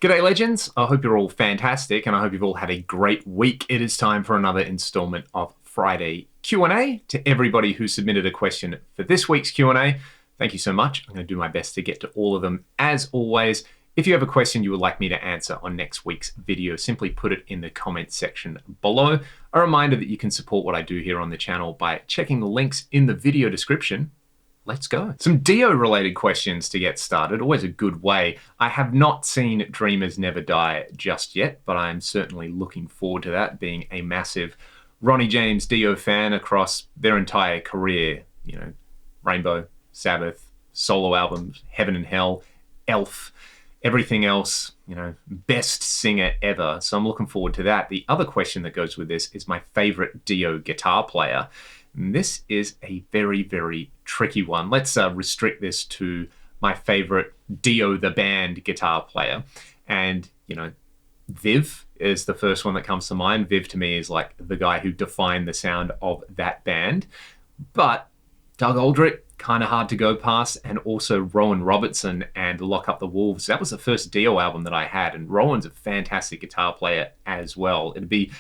G'day legends, I hope you're all fantastic and I hope you've all had a great week. It is time for another installment of Friday Q&A. To everybody who submitted a question for this week's Q&A, thank you so much. I'm going to do my best to get to all of them. As always, if you have a question you would like me to answer on next week's video, simply put it in the comments section below. A reminder that you can support what I do here on the channel by checking the links in the video description. Let's go. Some DIO related questions to get started, always a good way. I have not seen Dreamers Never Die just yet, but I'm certainly looking forward to that, being a massive Ronnie James Dio fan across their entire career. You know, Rainbow, Sabbath, solo albums, Heaven and Hell, Elf, everything else, you know, best singer ever. So I'm looking forward to that. The other question that goes with this is my favorite Dio guitar player. And this is a very, very tricky one. Let's restrict this to my favorite Dio the band guitar player. And, you know, Viv is the first one that comes to mind. Viv to me is like the guy who defined the sound of that band. But Doug Aldrich, kind of hard to go past. And also Rowan Robertson and Lock Up the Wolves. That was the first Dio album that I had. And Rowan's a fantastic guitar player as well. It'd be,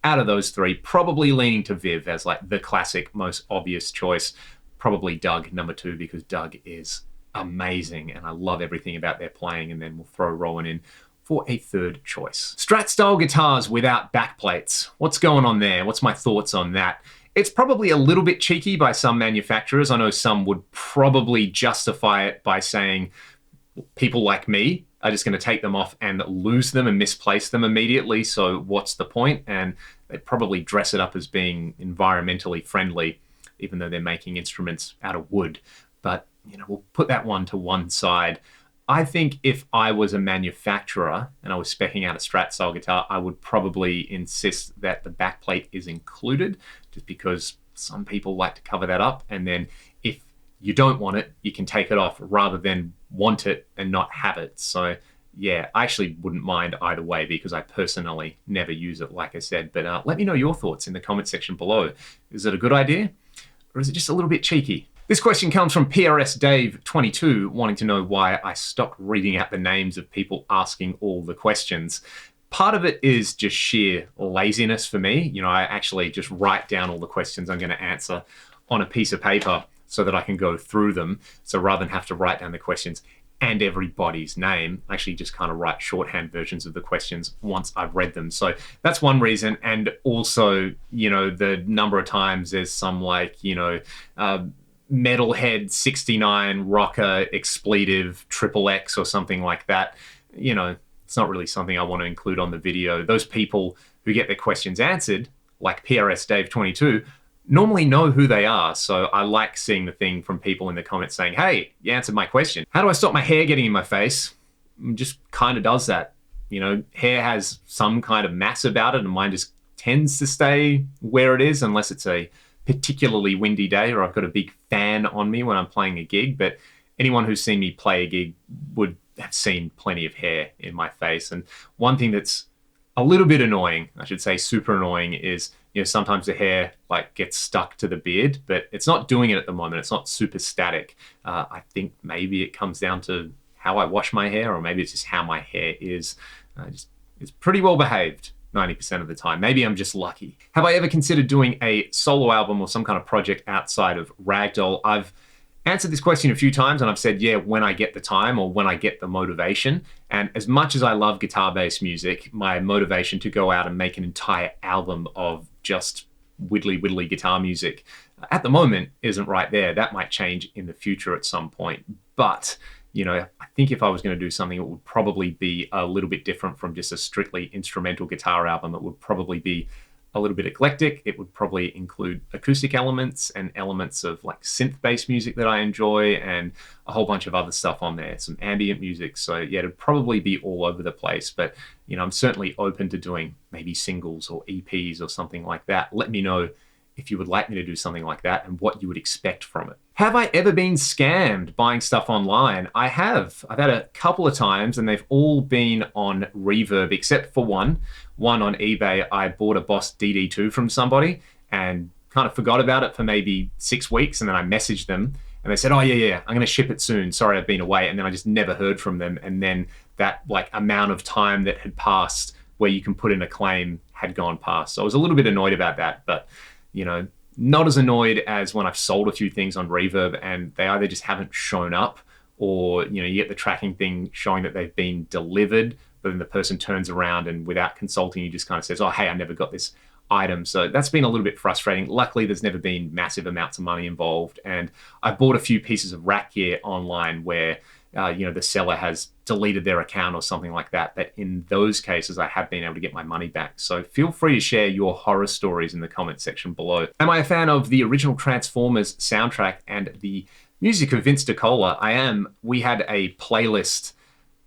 out of those three, probably leaning to Viv as like the classic, most obvious choice. Probably Doug number two, because Doug is amazing and I love everything about their playing. And then we'll throw Rowan in for a third choice. Strat style guitars without backplates. What's going on there? What's my thoughts on that? It's probably a little bit cheeky by some manufacturers. I know some would probably justify it by saying people like me are just going to take them off and lose them and misplace them immediately. So what's the point? And they probably dress it up as being environmentally friendly, even though they're making instruments out of wood. But, you know, we'll put that one to one side. I think if I was a manufacturer and I was speccing out a Strat style guitar, I would probably insist that the backplate is included, just because some people like to cover that up. And then if you don't want it, you can take it off rather than want it and not have it. So yeah, I actually wouldn't mind either way because I personally never use it, like I said. But let me know your thoughts in the comment section below. Is it a good idea or is it just a little bit cheeky? This question comes from PRS Dave 22, wanting to know why I stopped reading out the names of people asking all the questions. Part of it is just sheer laziness for me. You know, I actually just write down all the questions I'm going to answer on a piece of paper so that I can go through them. So rather than have to write down the questions and everybody's name, I actually just kind of write shorthand versions of the questions once I've read them. So that's one reason. And also, you know, the number of times there's some like, you know, Metalhead 69 rocker expletive XXX or something like that. You know, it's not really something I want to include on the video. Those people who get their questions answered, like PRS Dave 22, normally know who they are. So I like seeing the thing from people in the comments saying, hey, you answered my question. How do I stop my hair getting in my face? It just kind of does that. You know, hair has some kind of mass about it and mine just tends to stay where it is unless it's a particularly windy day or I've got a big fan on me when I'm playing a gig. But anyone who's seen me play a gig would have seen plenty of hair in my face. And one thing that's a little bit annoying, I should say super annoying, is, you know, sometimes the hair like gets stuck to the beard, but it's not doing it at the moment. It's not super static. I think maybe it comes down to how I wash my hair, or maybe it's just how my hair is. It's pretty well behaved 90% of the time. Maybe I'm just lucky. Have I ever considered doing a solo album or some kind of project outside of Ragdoll? I've answered this question a few times and I've said, yeah, when I get the time or when I get the motivation. And as much as I love guitar-based music, my motivation to go out and make an entire album of just widdly guitar music at the moment isn't right there. That might change in the future at some point. But, you know, I think if I was going to do something, it would probably be a little bit different from just a strictly instrumental guitar album. It would probably be a little bit eclectic. It would probably include acoustic elements and elements of like synth-based music that I enjoy and a whole bunch of other stuff on there, some ambient music. So yeah, it'd probably be all over the place, but you know, I'm certainly open to doing maybe singles or EPs or something like that. Let me know if you would like me to do something like that and what you would expect from it. Have I ever been scammed buying stuff online? I have. I've had a couple of times and they've all been on Reverb except for one. One on eBay, I bought a Boss DD2 from somebody and kind of forgot about it for maybe 6 weeks, and then I messaged them and they said, oh yeah, I'm going to ship it soon. Sorry, I've been away. And then I just never heard from them. And then that like amount of time that had passed where you can put in a claim had gone past. So I was a little bit annoyed about that, but you know, not as annoyed as when I've sold a few things on Reverb and they either just haven't shown up, or you know, you get the tracking thing showing that they've been delivered, but then the person turns around and without consulting you just kind of says, oh, hey, I never got this item. So that's been a little bit frustrating. Luckily, there's never been massive amounts of money involved. And I've bought a few pieces of rack gear online where you know, the seller has deleted their account or something like that. But in those cases, I have been able to get my money back. So feel free to share your horror stories in the comment section below. Am I a fan of the original Transformers soundtrack and the music of Vince DiCola? I am. We had a playlist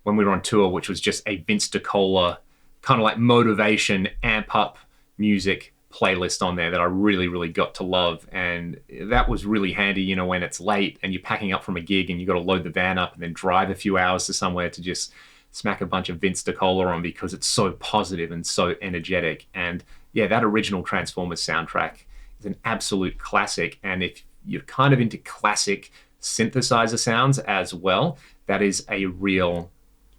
when we were on tour, which was just a Vince DiCola kind of like motivation, amp up music playlist on there that I really, really got to love. And that was really handy, you know, when it's late and you're packing up from a gig and you got to load the van up and then drive a few hours to somewhere to just smack a bunch of Vince DiCola on because it's so positive and so energetic. And yeah, that original Transformers soundtrack is an absolute classic. And if you're kind of into classic synthesizer sounds as well, that is a real,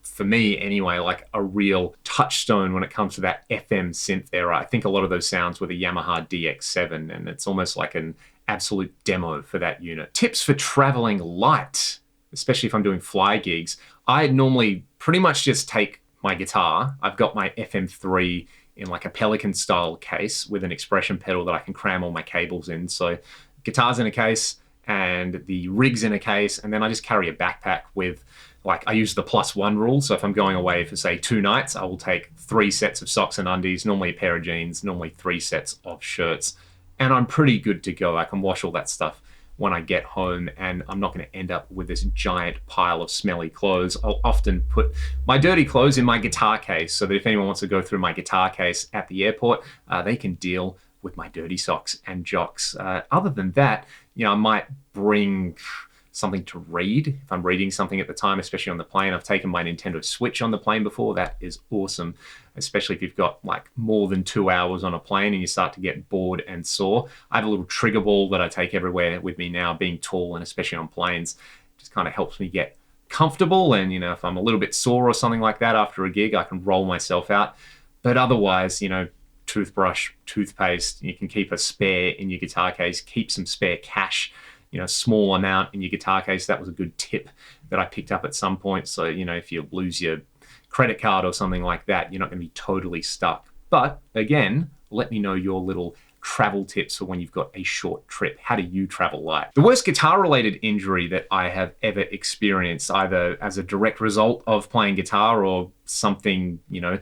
for me anyway, like a real touchstone when it comes to that FM synth era. I think a lot of those sounds were the Yamaha DX7, and it's almost like an absolute demo for that unit. Tips for traveling light, especially if I'm doing fly gigs. I normally pretty much just take my guitar. I've got my FM3 in like a Pelican style case with an expression pedal that I can cram all my cables in. So guitar's in a case and the rig's in a case, and then I just carry a backpack with, like, I use the +1 rule. So if I'm going away for say 2 nights, I will take 3 sets of socks and undies, normally a pair of jeans, normally 3 sets of shirts, and I'm pretty good to go. I can wash all that stuff when I get home, and I'm not going to end up with this giant pile of smelly clothes. I'll often put my dirty clothes in my guitar case so that if anyone wants to go through my guitar case at the airport, they can deal with my dirty socks and jocks. Other than that, you know, I might bring something to read if I'm reading something at the time, especially on the plane. I've taken my Nintendo Switch on the plane before. That is awesome, especially if you've got like more than 2 hours on a plane and you start to get bored and sore. I have a little trigger ball that I take everywhere with me now, being tall and especially on planes. It just kind of helps me get comfortable, and you know, if I'm a little bit sore or something like that after a gig, I can roll myself out. But otherwise, you know, toothbrush, toothpaste, you can keep a spare in your guitar case, keep some spare cash, you know, small amount in your guitar case. That was a good tip that I picked up at some point. So, you know, if you lose your credit card or something like that, you're not going to be totally stuck. But again, let me know your little travel tips for when you've got a short trip. How do you travel light? The worst guitar-related injury that I have ever experienced, either as a direct result of playing guitar or something, you know,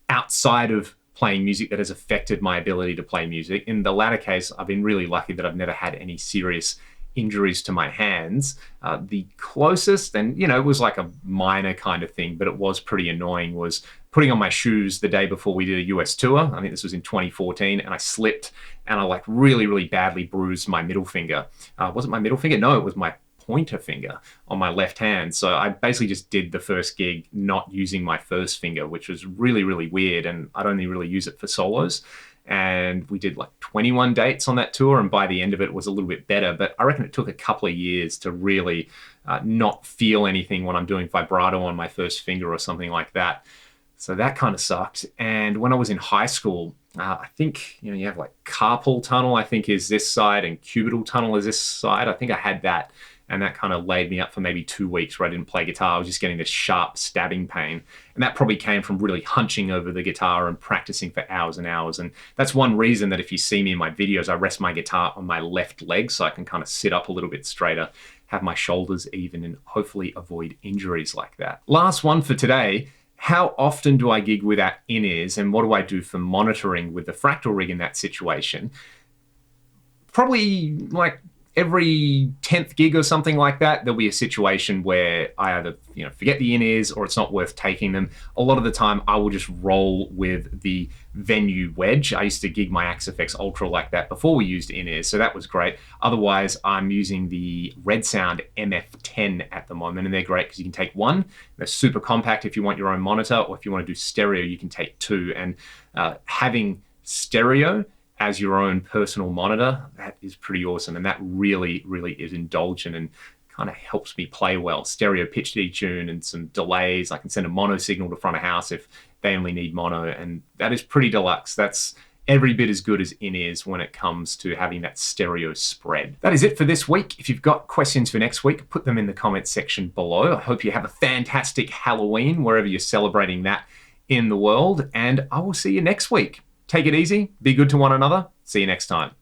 outside of playing music that has affected my ability to play music. In the latter case, I've been really lucky that I've never had any serious injuries to my hands. The closest, and you know, it was like a minor kind of thing, but it was pretty annoying, was putting on my shoes the day before we did a US tour. I think this was in 2014, and I slipped and I like really, really badly bruised my middle finger. Was it my middle finger? No, it was my pointer finger on my left hand. So I basically just did the first gig not using my first finger, which was really, really weird. And I'd only really use it for solos. And we did like 21 dates on that tour, and by the end of it was a little bit better. But I reckon it took a couple of years to really not feel anything when I'm doing vibrato on my first finger or something like that. So that kind of sucked. And when I was in high school, I think, you know, you have like carpal tunnel, I think is this side, and cubital tunnel is this side. I think I had that. And that kind of laid me up for maybe 2 weeks where I didn't play guitar. I was just getting this sharp stabbing pain. And that probably came from really hunching over the guitar and practicing for hours and hours. And that's one reason that if you see me in my videos, I rest my guitar on my left leg so I can kind of sit up a little bit straighter, have my shoulders even, and hopefully avoid injuries like that. Last one for today. How often do I gig without in-ears, and what do I do for monitoring with the Fractal rig in that situation? Probably like every 10th gig or something like that, there'll be a situation where I either, you know, forget the in-ears or it's not worth taking them. A lot of the time I will just roll with the venue wedge. I used to gig my Axe-Fx Ultra like that before we used in-ears, so that was great. Otherwise, I'm using the Red Sound MF10 at the moment, and they're great because you can take one. They're super compact if you want your own monitor, or if you want to do stereo, you can take 2. And having stereo as your own personal monitor, that is pretty awesome. And that really, really is indulgent and kind of helps me play well. Stereo pitch detune and some delays. I can send a mono signal to front of house if they only need mono, and that is pretty deluxe. That's every bit as good as in-ears when it comes to having that stereo spread. That is it for this week. If you've got questions for next week, put them in the comments section below. I hope you have a fantastic Halloween wherever you're celebrating that in the world, and I will see you next week. Take it easy, be good to one another. See you next time.